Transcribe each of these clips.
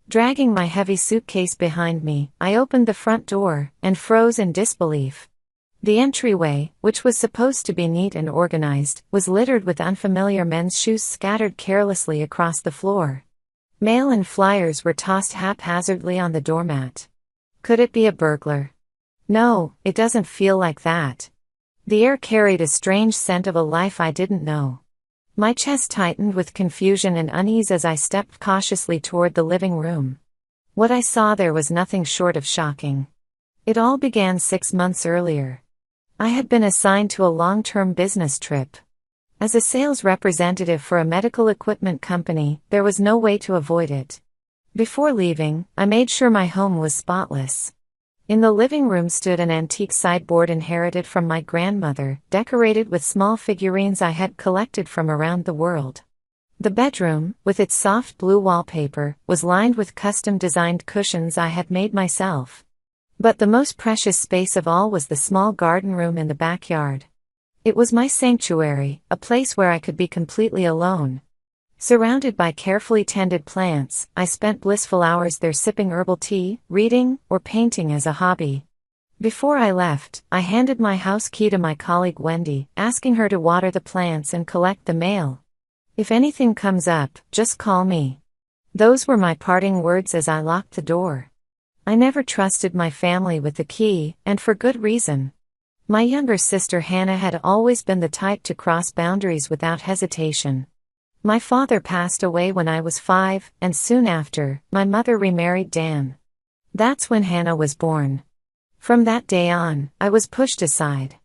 Dragging my heavy suitcase behind me, I opened the front door and froze in disbelief. The entryway, which was supposed to be neat and organized, was littered with unfamiliar men's shoes scattered carelessly across the floor. Mail and flyers were tossed haphazardly on the doormat. Could it be a burglar? No, it doesn't feel like that. The air carried a strange scent of a life I didn't know. My chest tightened with confusion and unease as I stepped cautiously toward the living room. What I saw there was nothing short of shocking. It all began 6 months earlier. I had been assigned to a long-term business trip. As a sales representative for a medical equipment company, there was no way to avoid it. Before leaving, I made sure my home was spotless. In the living room stood an antique sideboard inherited from my grandmother, decorated with small figurines I had collected from around the world. The bedroom, with its soft blue wallpaper, was lined with custom-designed cushions I had made myself. But the most precious space of all was the small garden room in the backyard. It was my sanctuary, a place where I could be completely alone. Surrounded by carefully tended plants, I spent blissful hours there sipping herbal tea, reading, or painting as a hobby. Before I left, I handed my house key to my colleague Wendy, asking her to water the plants and collect the mail. If anything comes up, just call me. Those were my parting words as I locked the door. I never trusted my family with the key, and for good reason. My younger sister Hannah had always been the type to cross boundaries without hesitation. My father passed away when I was 5, and soon after, my mother remarried Dan. That's when Hannah was born. From that day on, I was pushed aside.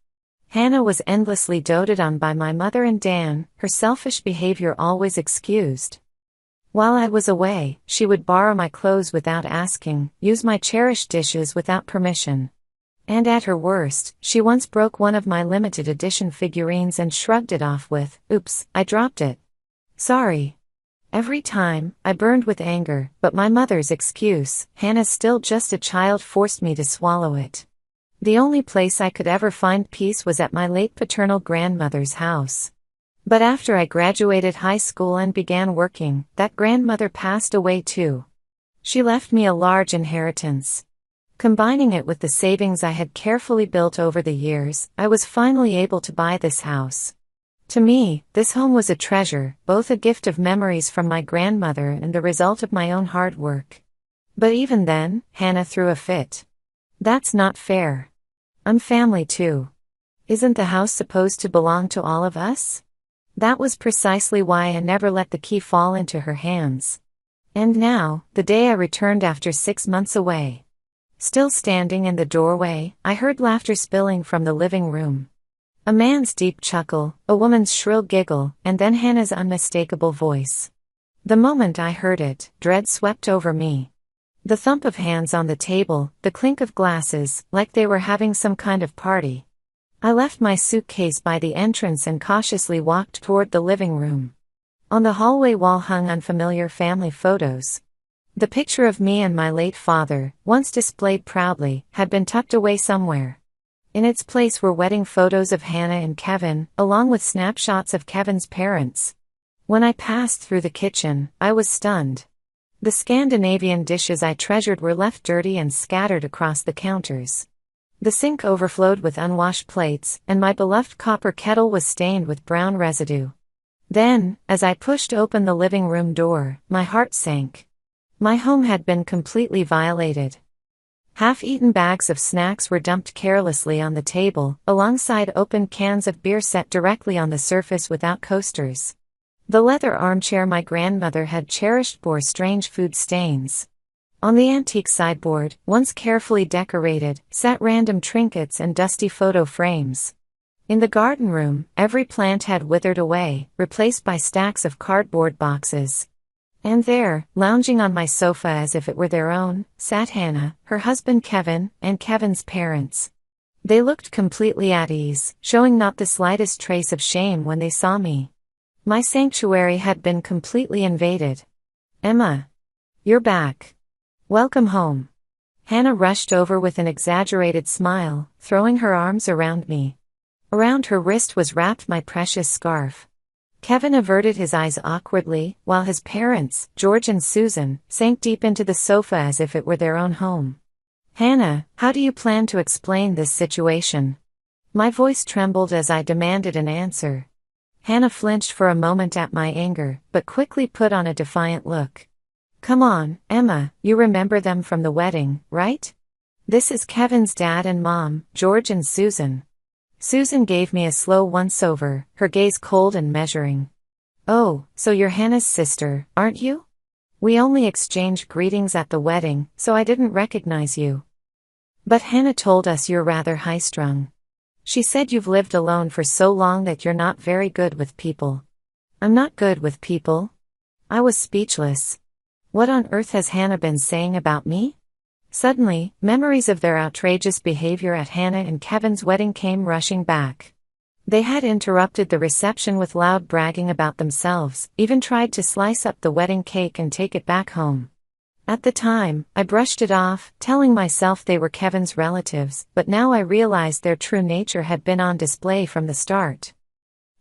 Hannah was endlessly doted on by my mother and Dan, her selfish behavior always excused. While I was away, she would borrow my clothes without asking, use my cherished dishes without permission. And at her worst, she once broke one of my limited edition figurines and shrugged it off with, "Oops, I dropped it. Sorry." Every time, I burned with anger, but my mother's excuse, "Hannah's still just a child," forced me to swallow it. The only place I could ever find peace was at my late paternal grandmother's house. But after I graduated high school and began working, that grandmother passed away too. She left me a large inheritance. Combining it with the savings I had carefully built over the years, I was finally able to buy this house. To me, this home was a treasure, both a gift of memories from my grandmother and the result of my own hard work. But even then, Hannah threw a fit. "That's not fair. I'm family too. Isn't the house supposed to belong to all of us?" That was precisely why I never let the key fall into her hands. And now, the day I returned after 6 months away. Still standing in the doorway, I heard laughter spilling from the living room. A man's deep chuckle, a woman's shrill giggle, and then Hannah's unmistakable voice. The moment I heard it, dread swept over me. The thump of hands on the table, the clink of glasses, like they were having some kind of party. I left my suitcase by the entrance and cautiously walked toward the living room. On the hallway wall hung unfamiliar family photos. The picture of me and my late father, once displayed proudly, had been tucked away somewhere. In its place were wedding photos of Hannah and Kevin, along with snapshots of Kevin's parents. When I passed through the kitchen, I was stunned. The Scandinavian dishes I treasured were left dirty and scattered across the counters. The sink overflowed with unwashed plates, and my beloved copper kettle was stained with brown residue. Then, as I pushed open the living room door, my heart sank. My home had been completely violated. Half-eaten bags of snacks were dumped carelessly on the table, alongside open cans of beer set directly on the surface without coasters. The leather armchair my grandmother had cherished bore strange food stains. On the antique sideboard, once carefully decorated, sat random trinkets and dusty photo frames. In the garden room, every plant had withered away, replaced by stacks of cardboard boxes. And there, lounging on my sofa as if it were their own, sat Hannah, her husband Kevin, and Kevin's parents. They looked completely at ease, showing not the slightest trace of shame when they saw me. My sanctuary had been completely invaded. "Emma, you're back. Welcome home." Hannah rushed over with an exaggerated smile, throwing her arms around me. Around her wrist was wrapped my precious scarf. Kevin averted his eyes awkwardly, while his parents, George and Susan, sank deep into the sofa as if it were their own home. Hannah, how do you plan to explain this situation? My voice trembled as I demanded an answer. Hannah flinched for a moment at my anger, but quickly put on a defiant look. Come on, Emma, you remember them from the wedding, right? This is Kevin's dad and mom, George and Susan. Susan gave me a slow once-over, her gaze cold and measuring. Oh, so you're Hannah's sister, aren't you? We only exchanged greetings at the wedding, so I didn't recognize you. But Hannah told us you're rather high-strung. She said you've lived alone for so long that you're not very good with people. I'm not good with people? I was speechless. What on earth has Hannah been saying about me? Suddenly, memories of their outrageous behavior at Hannah and Kevin's wedding came rushing back. They had interrupted the reception with loud bragging about themselves, even tried to slice up the wedding cake and take it back home. At the time, I brushed it off, telling myself they were Kevin's relatives, but now I realized their true nature had been on display from the start.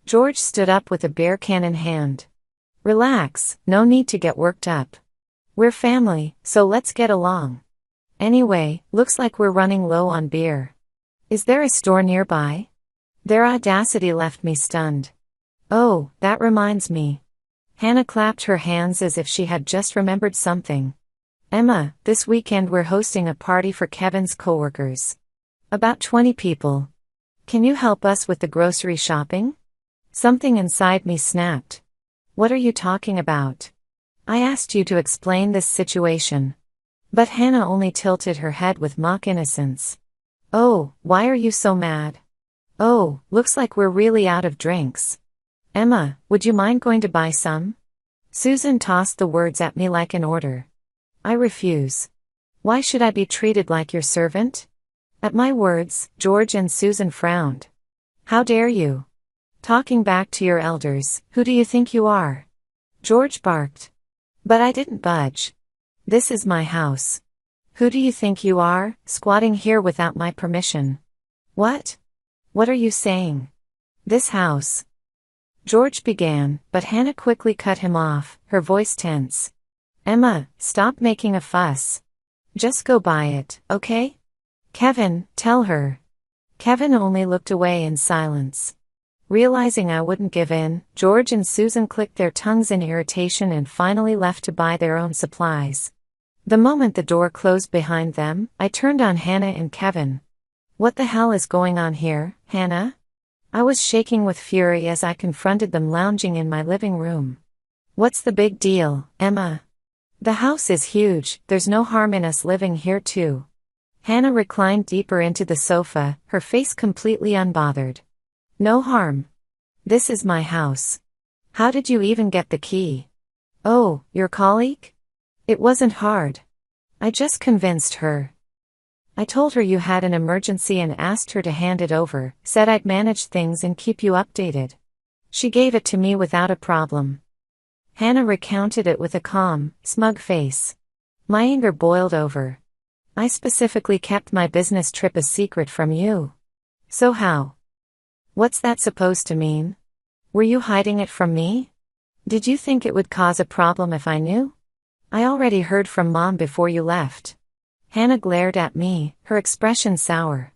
George stood up with a beer can in hand. Relax, no need to get worked up. We're family, so let's get along. Anyway, looks like we're running low on beer. Is there a store nearby? Their audacity left me stunned. Oh, that reminds me. Hannah clapped her hands as if she had just remembered something. Emma, this weekend we're hosting a party for Kevin's coworkers. About 20 people. Can you help us with the grocery shopping? Something inside me snapped. What are you talking about? I asked you to explain this situation. But Hannah only tilted her head with mock innocence. Oh, why are you so mad? Oh, looks like we're really out of drinks. Emma, would you mind going to buy some? Susan tossed the words at me like an order. I refuse. Why should I be treated like your servant? At my words, George and Susan frowned. How dare you? Talking back to your elders, who do you think you are? George barked. But I didn't budge. This is my house. Who do you think you are, squatting here without my permission? What? What are you saying? This house. George began, but Hannah quickly cut him off, her voice tense. Emma, stop making a fuss. Just go buy it, okay? Kevin, tell her. Kevin only looked away in silence. Realizing I wouldn't give in, George and Susan clicked their tongues in irritation and finally left to buy their own supplies. The moment the door closed behind them, I turned on Hannah and Kevin. What the hell is going on here, Hannah? I was shaking with fury as I confronted them lounging in my living room. What's the big deal, Emma? The house is huge, there's no harm in us living here too. Hannah reclined deeper into the sofa, her face completely unbothered. No harm. This is my house. How did you even get the key? Oh, your colleague? It wasn't hard. I just convinced her. I told her you had an emergency and asked her to hand it over, said I'd manage things and keep you updated. She gave it to me without a problem. Hannah recounted it with a calm, smug face. My anger boiled over. I specifically kept my business trip a secret from you. So how? What's that supposed to mean? Were you hiding it from me? Did you think it would cause a problem if I knew? I already heard from Mom before you left. Hannah glared at me, her expression sour.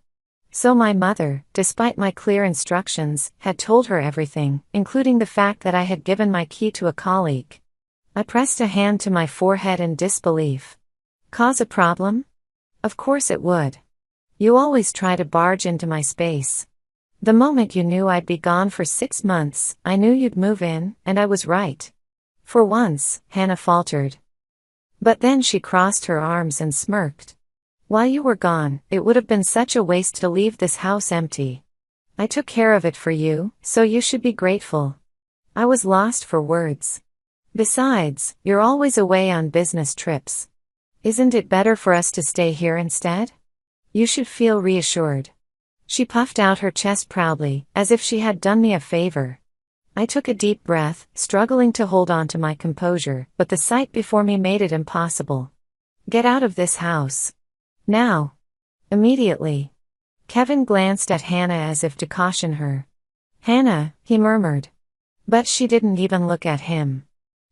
So my mother, despite my clear instructions, had told her everything, including the fact that I had given my key to a colleague. I pressed a hand to my forehead in disbelief. Cause a problem? Of course it would. You always try to barge into my space. The moment you knew I'd be gone for 6 months, I knew you'd move in, and I was right. For once, Hannah faltered. But then she crossed her arms and smirked. While you were gone, it would have been such a waste to leave this house empty. I took care of it for you, so you should be grateful. I was lost for words. Besides, you're always away on business trips. Isn't it better for us to stay here instead? You should feel reassured. She puffed out her chest proudly, as if she had done me a favor. I took a deep breath, struggling to hold on to my composure, but the sight before me made it impossible. Get out of this house. Now. Immediately. Kevin glanced at Hannah as if to caution her. Hannah, he murmured. But she didn't even look at him.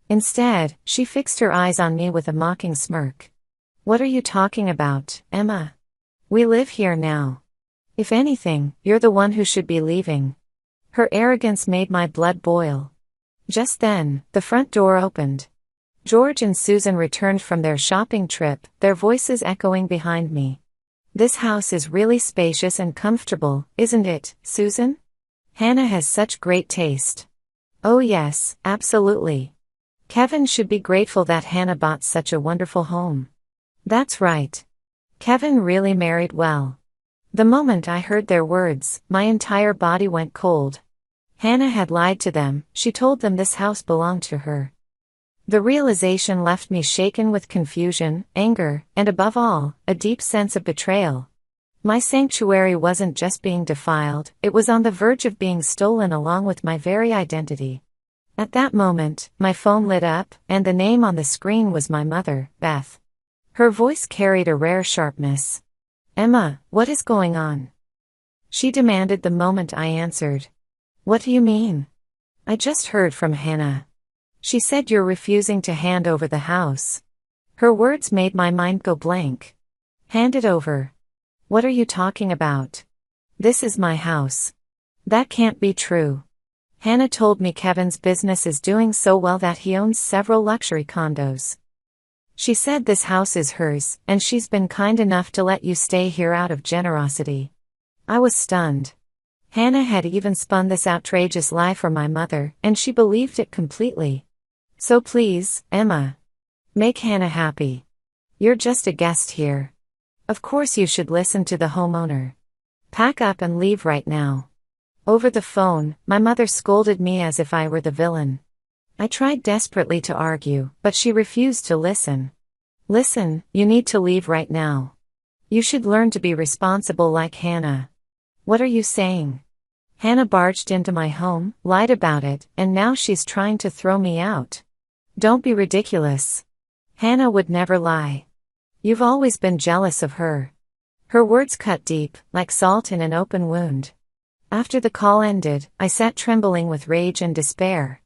Instead, she fixed her eyes on me with a mocking smirk. "What are you talking about, Emma? We live here now. If anything, you're the one who should be leaving." Her arrogance made my blood boil. Just then, the front door opened. George and Susan returned from their shopping trip, their voices echoing behind me. "This house is really spacious and comfortable, isn't it, Susan? Hannah has such great taste." "Oh yes, absolutely. Kevin should be grateful that Hannah bought such a wonderful home." "That's right. Kevin really married well." The moment I heard their words, my entire body went cold. Hannah had lied to them. She told them this house belonged to her. The realization left me shaken with confusion, anger, and above all, a deep sense of betrayal. My sanctuary wasn't just being defiled, it was on the verge of being stolen along with my very identity. At that moment, my phone lit up, and the name on the screen was my mother, Beth. Her voice carried a rare sharpness. "Emma, what is going on?" she demanded the moment I answered. "What do you mean?" "I just heard from Hannah. She said you're refusing to hand over the house." Her words made my mind go blank. "Hand it over? What are you talking about? This is my house. That can't be true. Hannah told me Kevin's business is doing so well that he owns several luxury condos. She said this house is hers, and she's been kind enough to let you stay here out of generosity." I was stunned. Hannah had even spun this outrageous lie for my mother, and she believed it completely. "So please, Emma, make Hannah happy. You're just a guest here. Of course you should listen to the homeowner. Pack up and leave right now." Over the phone, my mother scolded me as if I were the villain. I tried desperately to argue, but she refused to listen. "Listen, you need to leave right now. You should learn to be responsible like Hannah." "What are you saying? Hannah barged into my home, lied about it, and now she's trying to throw me out. Don't be ridiculous. Hannah would never lie. You've always been jealous of her." Her words cut deep, like salt in an open wound. After the call ended, I sat trembling with rage and despair.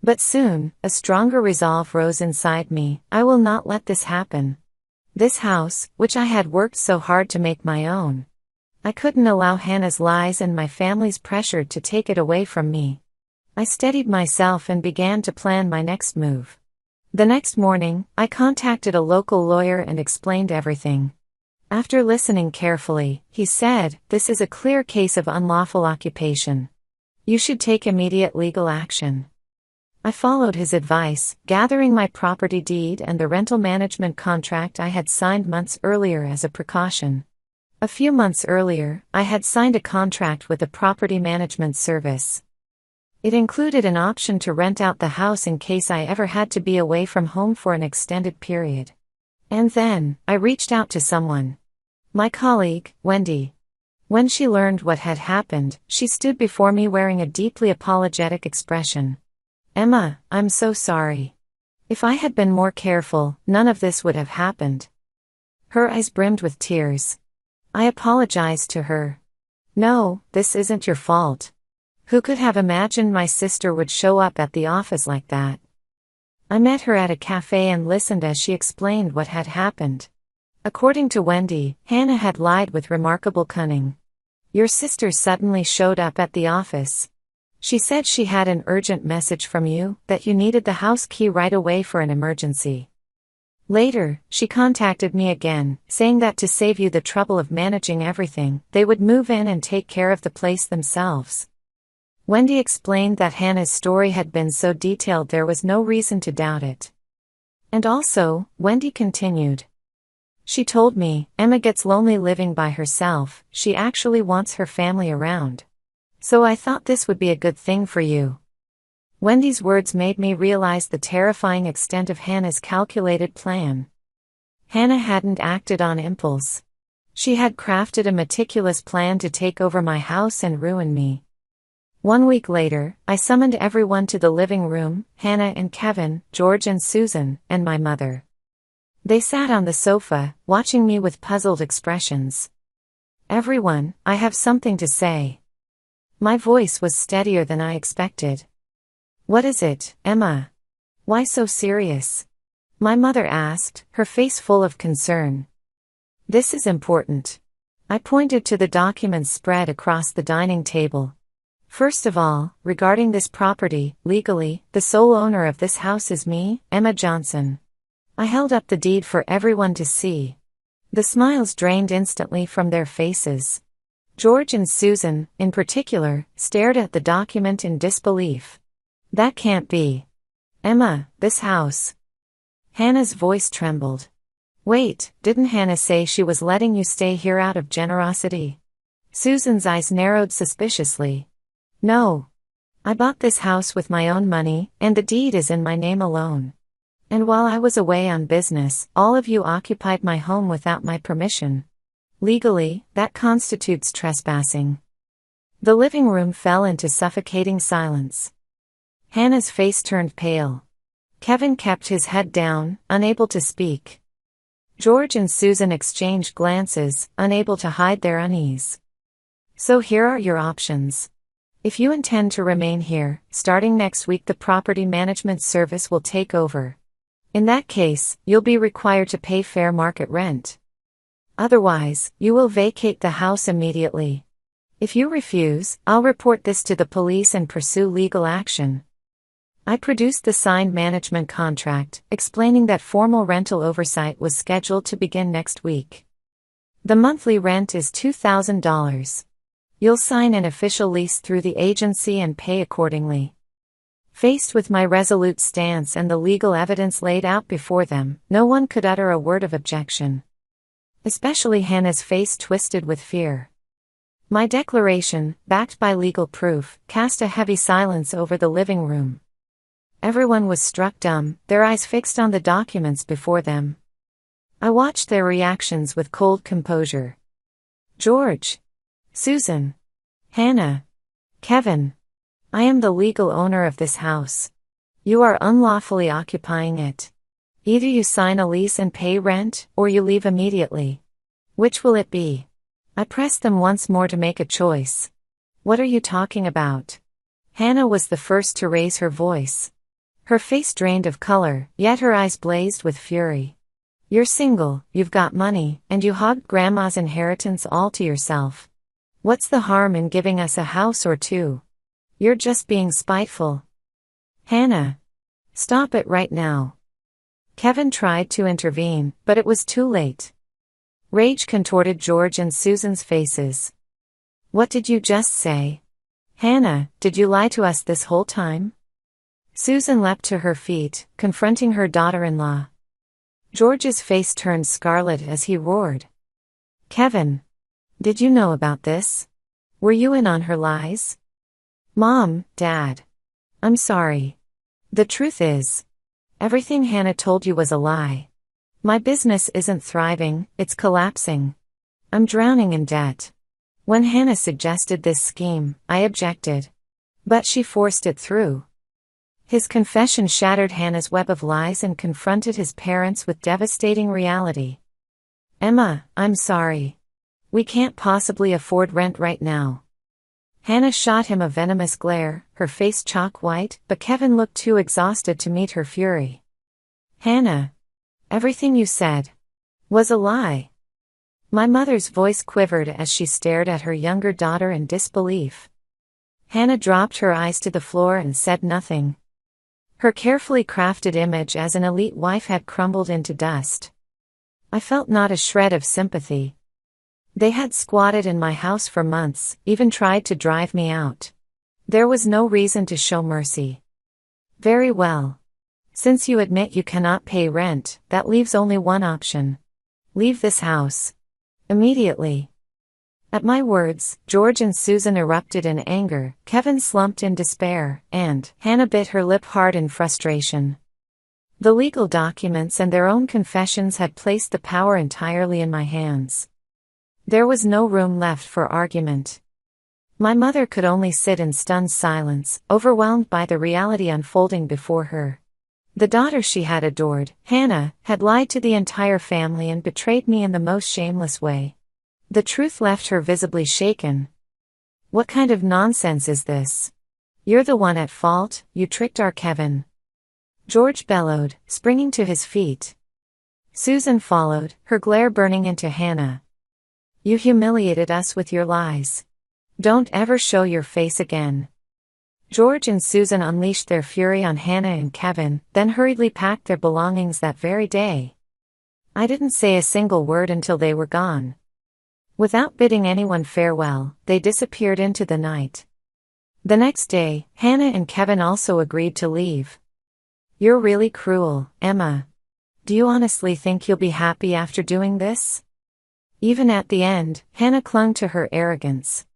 But soon, a stronger resolve rose inside me. I will not let this happen. This house, which I had worked so hard to make my own. I couldn't allow Hannah's lies and my family's pressure to take it away from me. I steadied myself and began to plan my next move. The next morning, I contacted a local lawyer and explained everything. After listening carefully, he said, "This is a clear case of unlawful occupation. You should take immediate legal action." I followed his advice, gathering my property deed and the rental management contract I had signed months earlier as a precaution. A few months earlier, I had signed a contract with a property management service. It included an option to rent out the house in case I ever had to be away from home for an extended period. And then, I reached out to someone. My colleague, Wendy. When she learned what had happened, she stood before me wearing a deeply apologetic expression. "Emma, I'm so sorry. If I had been more careful, none of this would have happened." Her eyes brimmed with tears. I apologized to her. "No, this isn't your fault. Who could have imagined my sister would show up at the office like that?" I met her at a cafe and listened as she explained what had happened. According to Wendy, Hannah had lied with remarkable cunning. "Your sister suddenly showed up at the office. She said she had an urgent message from you, that you needed the house key right away for an emergency. Later, she contacted me again, saying that to save you the trouble of managing everything, they would move in and take care of the place themselves." Wendy explained that Hannah's story had been so detailed there was no reason to doubt it. And also, Wendy continued. "She told me, Emma gets lonely living by herself, she actually wants her family around. So I thought this would be a good thing for you." Wendy's words made me realize the terrifying extent of Hannah's calculated plan. Hannah hadn't acted on impulse. She had crafted a meticulous plan to take over my house and ruin me. 1 week later, I summoned everyone to the living room, Hannah and Kevin, George and Susan, and my mother. They sat on the sofa, watching me with puzzled expressions. "Everyone, I have something to say." My voice was steadier than I expected. What is it, Emma? Why so serious? My mother asked, her face full of concern. This is important. I pointed to the documents spread across the dining table. First of all, regarding this property, legally, the sole owner of this house is me, Emma Johnson. I held up the deed for everyone to see. The smiles drained instantly from their faces. George and Susan, in particular, stared at the document in disbelief. That can't be. Emma, this house. Hannah's voice trembled. Wait, didn't Hannah say she was letting you stay here out of generosity? Susan's eyes narrowed suspiciously. No. I bought this house with my own money, and the deed is in my name alone. And while I was away on business, all of you occupied my home without my permission. Legally, that constitutes trespassing. The living room fell into suffocating silence. Hannah's face turned pale. Kevin kept his head down, unable to speak. George and Susan exchanged glances, unable to hide their unease. So here are your options. If you intend to remain here, starting next week the property management service will take over. In that case, you'll be required to pay fair market rent. Otherwise, you will vacate the house immediately. If you refuse, I'll report this to the police and pursue legal action. I produced the signed management contract, explaining that formal rental oversight was scheduled to begin next week. The monthly rent is $2,000. You'll sign an official lease through the agency and pay accordingly. Faced with my resolute stance and the legal evidence laid out before them, no one could utter a word of objection. Especially Hannah's face twisted with fear. My declaration, backed by legal proof, cast a heavy silence over the living room. Everyone was struck dumb, their eyes fixed on the documents before them. I watched their reactions with cold composure. George, Susan, Hannah, Kevin. I am the legal owner of this house. You are unlawfully occupying it. Either you sign a lease and pay rent, or you leave immediately. Which will it be? I pressed them once more to make a choice. What are you talking about? Hannah was the first to raise her voice. Her face drained of color, yet her eyes blazed with fury. You're single, you've got money, and you hogged Grandma's inheritance all to yourself. What's the harm in giving us a house or two? You're just being spiteful. Hannah. Stop it right now. Kevin tried to intervene, but it was too late. Rage contorted George and Susan's faces. What did you just say? Hannah, did you lie to us this whole time? Susan leapt to her feet, confronting her daughter-in-law. George's face turned scarlet as he roared. Kevin. Did you know about this? Were you in on her lies? Mom, Dad. I'm sorry. The truth is, everything Hannah told you was a lie. My business isn't thriving, it's collapsing. I'm drowning in debt. When Hannah suggested this scheme, I objected. But she forced it through. His confession shattered Hannah's web of lies and confronted his parents with devastating reality. Emma, I'm sorry. We can't possibly afford rent right now. Hannah shot him a venomous glare, her face chalk white, but Kevin looked too exhausted to meet her fury. Hannah. Everything you said was a lie. My mother's voice quivered as she stared at her younger daughter in disbelief. Hannah dropped her eyes to the floor and said nothing. Her carefully crafted image as an elite wife had crumbled into dust. I felt not a shred of sympathy. They had squatted in my house for months, even tried to drive me out. There was no reason to show mercy. Very well. Since you admit you cannot pay rent, that leaves only one option. Leave this house. Immediately. At my words, George and Susan erupted in anger, Kevin slumped in despair, and Hannah bit her lip hard in frustration. The legal documents and their own confessions had placed the power entirely in my hands. There was no room left for argument. My mother could only sit in stunned silence, overwhelmed by the reality unfolding before her. The daughter she had adored, Hannah, had lied to the entire family and betrayed me in the most shameless way. The truth left her visibly shaken. What kind of nonsense is this? You're the one at fault, you tricked our Kevin. George bellowed, springing to his feet. Susan followed, her glare burning into Hannah. You humiliated us with your lies. Don't ever show your face again. George and Susan unleashed their fury on Hannah and Kevin, then hurriedly packed their belongings that very day. I didn't say a single word until they were gone. Without bidding anyone farewell, they disappeared into the night. The next day, Hannah and Kevin also agreed to leave. You're really cruel, Emma. Do you honestly think you'll be happy after doing this? Even at the end, Hannah clung to her arrogance.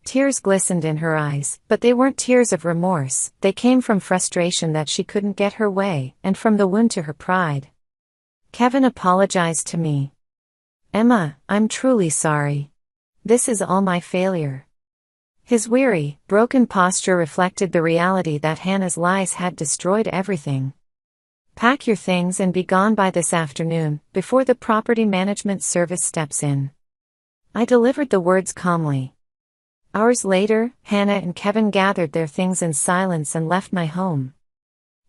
Tears glistened in her eyes, but they weren't tears of remorse, they came from frustration that she couldn't get her way, and from the wound to her pride. Kevin apologized to me. Emma, I'm truly sorry. This is all my failure. His weary, broken posture reflected the reality that Hannah's lies had destroyed everything. Pack your things and be gone by this afternoon, before the property management service steps in. I delivered the words calmly. Hours later, Hannah and Kevin gathered their things in silence and left my home.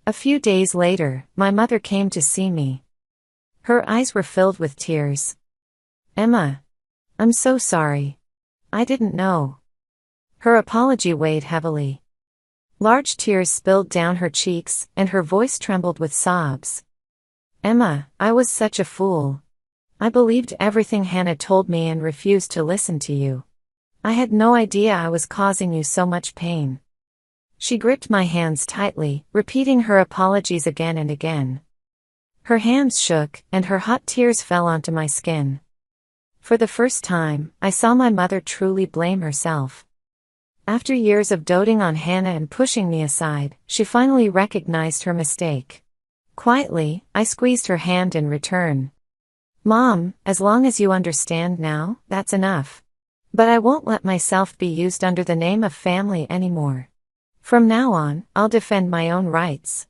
A few days later, my mother came to see me. Her eyes were filled with tears. Emma, I'm so sorry. I didn't know. Her apology weighed heavily. Large tears spilled down her cheeks, and her voice trembled with sobs. Emma, I was such a fool. I believed everything Hannah told me and refused to listen to you. I had no idea I was causing you so much pain. She gripped my hands tightly, repeating her apologies again and again. Her hands shook, and her hot tears fell onto my skin. For the first time, I saw my mother truly blame herself. After years of doting on Hannah and pushing me aside, she finally recognized her mistake. Quietly, I squeezed her hand in return. Mom, as long as you understand now, that's enough. But I won't let myself be used under the name of family anymore. From now on, I'll defend my own rights.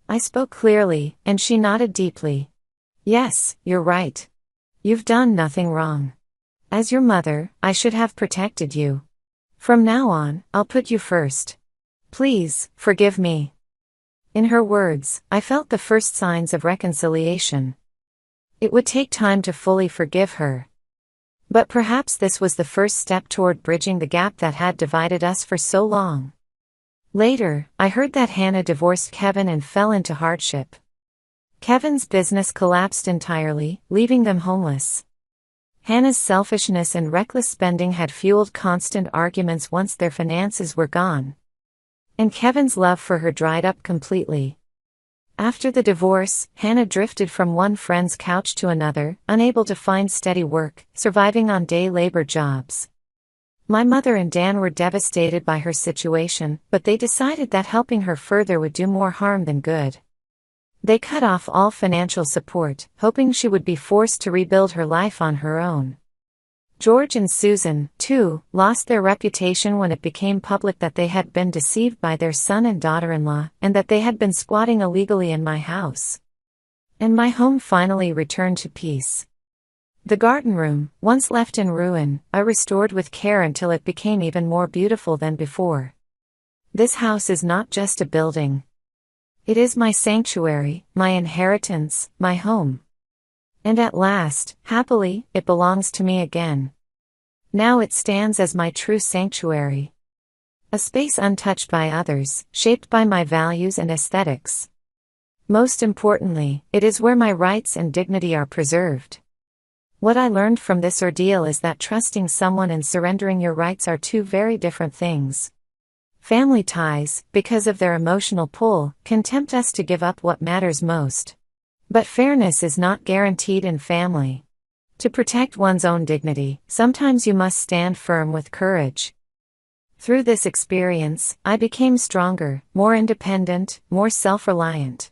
I spoke clearly, and she nodded deeply. Yes, you're right. You've done nothing wrong. As your mother, I should have protected you. From now on, I'll put you first. Please, forgive me. In her words, I felt the first signs of reconciliation. It would take time to fully forgive her. But perhaps this was the first step toward bridging the gap that had divided us for so long. Later, I heard that Hannah divorced Kevin and fell into hardship. Kevin's business collapsed entirely, leaving them homeless. Hannah's selfishness and reckless spending had fueled constant arguments once their finances were gone. And Kevin's love for her dried up completely. After the divorce, Hannah drifted from one friend's couch to another, unable to find steady work, surviving on day labor jobs. My mother and Dan were devastated by her situation, but they decided that helping her further would do more harm than good. They cut off all financial support, hoping she would be forced to rebuild her life on her own. George and Susan, too, lost their reputation when it became public that they had been deceived by their son and daughter-in-law, and that they had been squatting illegally in my house. And my home finally returned to peace. The garden room, once left in ruin, I restored with care until it became even more beautiful than before. This house is not just a building. It is my sanctuary, my inheritance, my home. And at last, happily, it belongs to me again. Now it stands as my true sanctuary. A space untouched by others, shaped by my values and aesthetics. Most importantly, it is where my rights and dignity are preserved. What I learned from this ordeal is that trusting someone and surrendering your rights are two very different things. Family ties, because of their emotional pull, can tempt us to give up what matters most. But fairness is not guaranteed in family. To protect one's own dignity, sometimes you must stand firm with courage. Through this experience, I became stronger, more independent, more self-reliant.